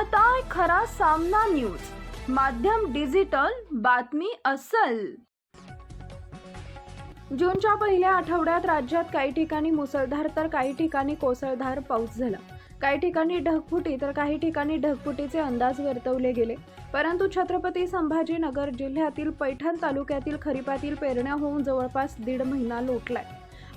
पाहताय खरा सामना न्यूज, माध्यम डिजिटल, बातमी अस्सल। जूनच्या पहिल्या आठवड्यात राज्यात काही ठिकाणी मुसळधार तर काही ठिकाणी कोसळधार पाऊस झाला। काही ठिकाणी ढगफुटी तर काही ठिकाणी ढगफुटीचे अंदाज वर्तवले गेले। परंतु छत्रपती संभाजीनगर जिल्ह्यातील पैठण तालुक्यातील खरीपातील पेरण्या होऊन जवळपास 1.5 महिना लोटलाय।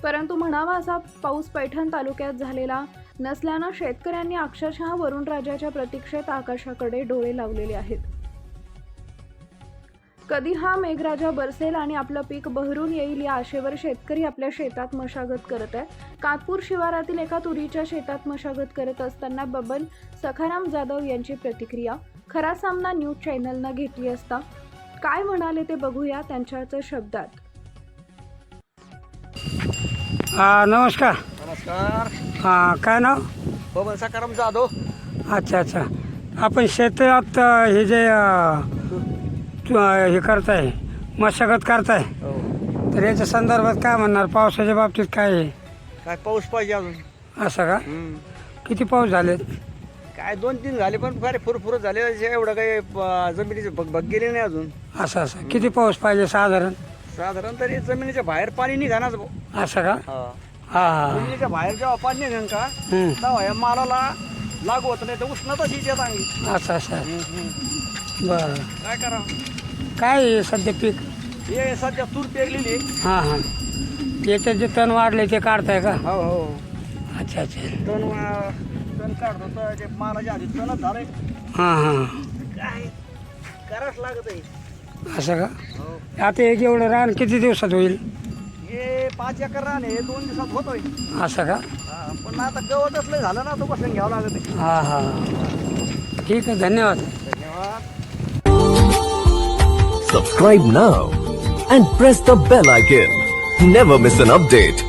परंतु म्हणावा असा पाऊस पैठण तालुक्यात झालेला नसल्याने शेतकऱ्यांनी अक्षरशः वरुणराजाच्या प्रतीक्षेत आकाशाकडे डोळे लावलेले आहेत। कधी हा मेघराजा बरसेल आणि आपलं पीक बहरून येईल या आशेवर शेतकरी आपल्या शेतात मशागत करत आहे। कातपूर शिवारातील एका तुरीच्या शेतात मशागत करत असताना बबन सखाराम जाधव यांची प्रतिक्रिया खरा सामना न्यूज चॅनलने घेतली असता काय म्हणाले ते बघूया त्यांच्याच शब्दात। नमस्कार। नमस्कार। काय नाव? बबन सखाराम जाधव। अच्छा अच्छा। आपण शेतात हे जे हे करताय मशागत करताय हो। तर याच्या संदर्भात काय म्हणणार? पावसाच्या बाबतीत काय आहे? काय पाऊस पाहिजे अजून? असं का? किती पाऊस झाले? काय 2-3 झाले पण फार फुरफुर झाले, एवढं काही जमिनीचे भगभग गेले नाही अजून। असं किती पाऊस पाहिजे साधारण? साधारण तरी जमिनीच्या बाहेर पाणी निघानाच भाऊ। असं का? हा, जमिनीच्या बाहेर जेव्हा पाणी निघान का तेव्हा या मालाला लागू होत नाही तर उष्णता येते चांगली। असं बरं। काय करावं? काय आहे सध्या पीक? हे सध्या तूर पेरलेली। हां याच्यात जे तण वाढले ते काढताय का? हो हो। अच्छा अच्छा। तण काढतो तर ते मालाच्या आधी तणच झालंय। हां काय करावंच लागत आहे। असं का? हो। आता एक एवढं रान किती दिवसात होईल? हे 5 एकर रान आहे, 2 दिवसात होतोय। असं का? पण आता गवत असलं झालं ना तो बसून घ्यावं लागत आहे। हां ठीक आहे, धन्यवाद। धन्यवाद। Subscribe now and press the bell icon. Never miss an update.